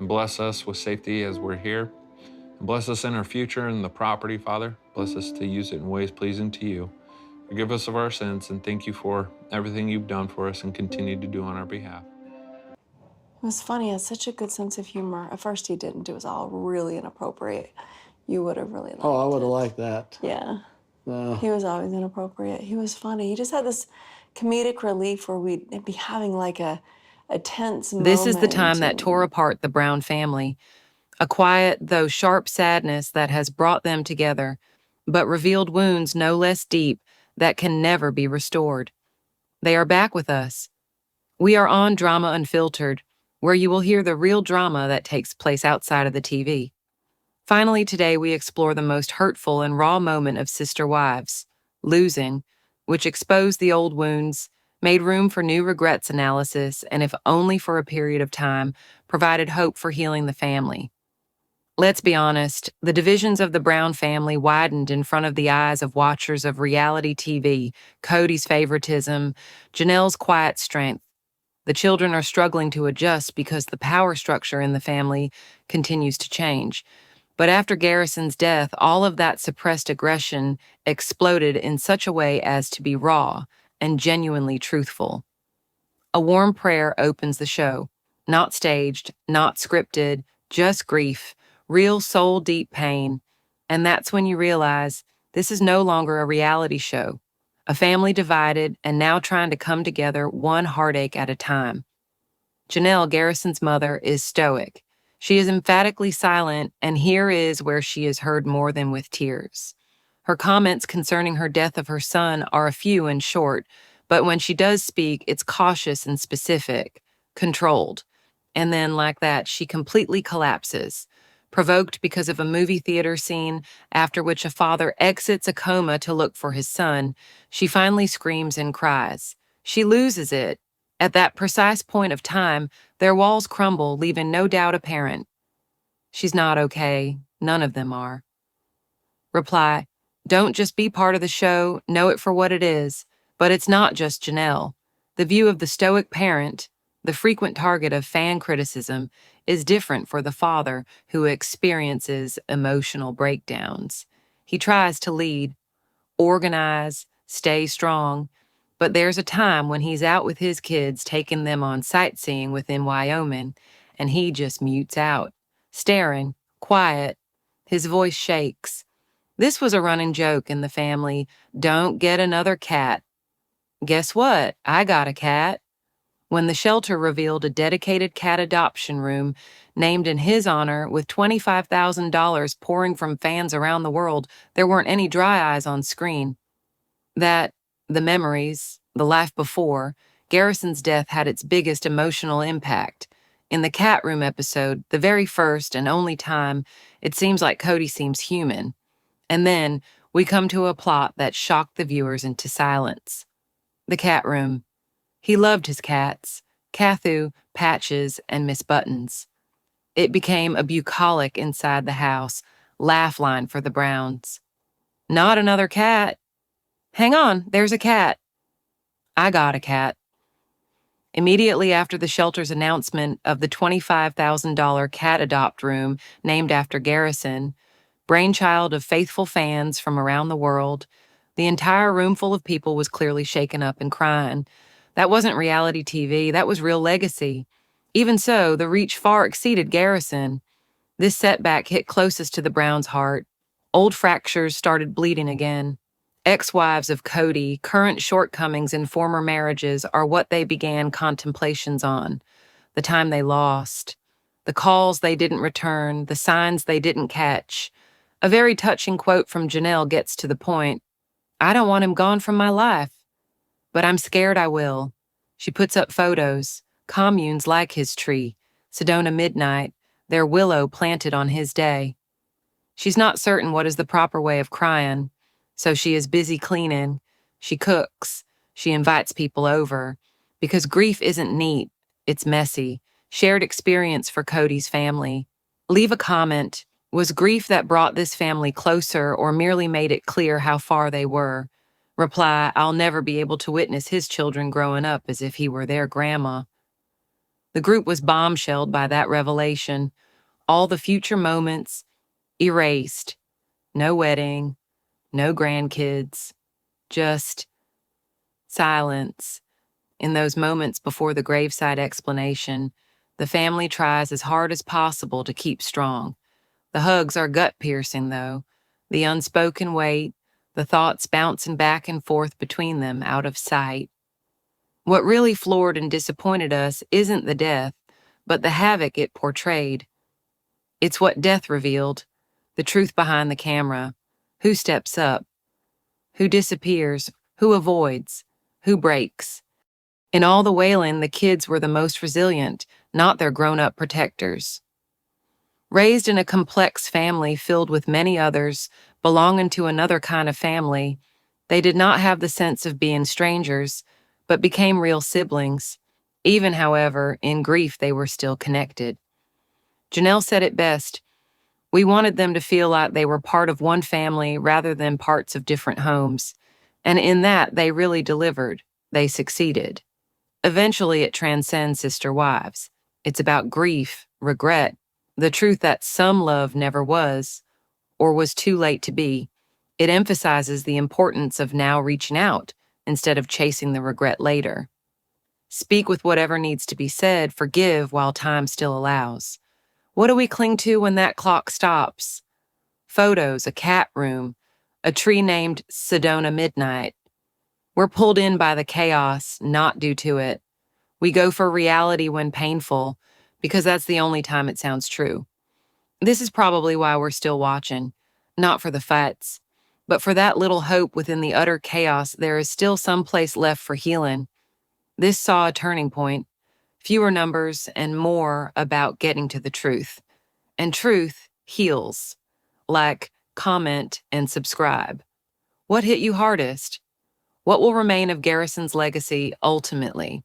and bless us with safety as we're here. And bless us in our future and the property, Father. Bless us to use it in ways pleasing to you. Forgive us of our sins, and thank you for everything you've done for us and continue to do on our behalf. It was funny. He has such a good sense of humor. At first he didn't. It was all really inappropriate. You would have really liked it. Oh, I would have liked that. Yeah. No. He was always inappropriate. He was funny. He just had this comedic relief where we'd be having like a tense moment. This is the time that tore apart the Brown family. A quiet, though sharp sadness that has brought them together, but revealed wounds no less deep that can never be restored. They are back with us. We are on Drama Unfiltered, where you will hear the real drama that takes place outside of the TV. Finally, today we explore the most hurtful and raw moment of sister wives, losing, which exposed the old wounds, made room for new regrets analysis, and if only for a period of time, provided hope for healing the family. Let's be honest, the divisions of the Brown family widened in front of the eyes of watchers of reality TV, Cody's favoritism, Janelle's quiet strength. The children are struggling to adjust because the power structure in the family continues to change. But after Garrison's death, all of that suppressed aggression exploded in such a way as to be raw and genuinely truthful. A warm prayer opens the show, not staged, not scripted, just grief, real soul-deep pain, and that's when you realize this is no longer a reality show, a family divided and now trying to come together one heartache at a time. Janelle, Garrison's mother, is stoic. She is emphatically silent, and here is where she is heard more than with tears. Her comments concerning her death of her son are a few and short, but when she does speak, it's cautious and specific, controlled. And then, like that, she completely collapses. Provoked because of a movie theater scene after which a father exits a coma to look for his son, she finally screams and cries. She loses it. At that precise point of time, their walls crumble, leaving no doubt apparent. She's not okay. None of them are. Reply, don't just be part of the show, know it for what it is. But it's not just Janelle. The view of the stoic parent, the frequent target of fan criticism, is different for the father who experiences emotional breakdowns. He tries to lead, organize, stay strong, but there's a time when he's out with his kids taking them on sightseeing within Wyoming, and he just mutes out, staring, quiet. His voice shakes. This was a running joke in the family. Don't get another cat. Guess what? I got a cat. When the shelter revealed a dedicated cat adoption room named in his honor with $25,000 pouring from fans around the world, there weren't any dry eyes on screen. That, the memories, the life before, Garrison's death had its biggest emotional impact. In the cat room episode, the very first and only time, it seems like Cody seems human. And then we come to a plot that shocked the viewers into silence. The cat room. He loved his cats, Cathu, Patches, and Miss Buttons. It became a bucolic inside the house, laugh line for the Browns. Not another cat. Hang on, there's a cat. I got a cat. Immediately after the shelter's announcement of the $25,000 cat adopt room named after Garrison, brainchild of faithful fans from around the world, the entire room full of people was clearly shaken up and crying. That wasn't reality TV, that was real legacy. Even so, the reach far exceeded Garrison. This setback hit closest to the Browns' heart. Old fractures started bleeding again. Ex-wives of Cody, current shortcomings in former marriages are what they began contemplations on. The time they lost, the calls they didn't return, the signs they didn't catch. A very touching quote from Janelle gets to the point. I don't want him gone from my life, but I'm scared I will. She puts up photos, communes like his tree, Sedona midnight, their willow planted on his day. She's not certain what is the proper way of crying, so she is busy cleaning. She cooks. She invites people over. Because grief isn't neat, it's messy. Shared experience for Cody's family. Leave a comment. Was grief that brought this family closer or merely made it clear how far they were? Reply, I'll never be able to witness his children growing up as if he were their grandma. The group was bombshelled by that revelation. All the future moments erased. No wedding, no grandkids, just silence. In those moments before the graveside explanation, the family tries as hard as possible to keep strong. The hugs are gut-piercing, though. The unspoken weight, the thoughts bouncing back and forth between them out of sight. What really floored and disappointed us isn't the death, but the havoc it portrayed. It's what death revealed, the truth behind the camera. Who steps up? Who disappears? Who avoids? Who breaks? In all the wailing, the kids were the most resilient, not their grown-up protectors. Raised in a complex family filled with many others, belonging to another kind of family, they did not have the sense of being strangers, but became real siblings. Even, however, in grief they were still connected. Janelle said it best. We wanted them to feel like they were part of one family rather than parts of different homes. And in that, they really delivered. They succeeded. Eventually, it transcends sister wives. It's about grief, regret, the truth that some love never was, or was too late to be. It emphasizes the importance of now reaching out instead of chasing the regret later. Speak with whatever needs to be said, forgive while time still allows. What do we cling to when that clock stops? Photos, a cat room, a tree named Sedona Midnight. We're pulled in by the chaos, not due to it. We go for reality when painful, because that's the only time it sounds true. This is probably why we're still watching, not for the facts, but for that little hope within the utter chaos there is still some place left for healing. This saw a turning point, fewer numbers and more about getting to the truth. And truth heals. Like, comment and subscribe. What hit you hardest? What will remain of Garrison's legacy ultimately?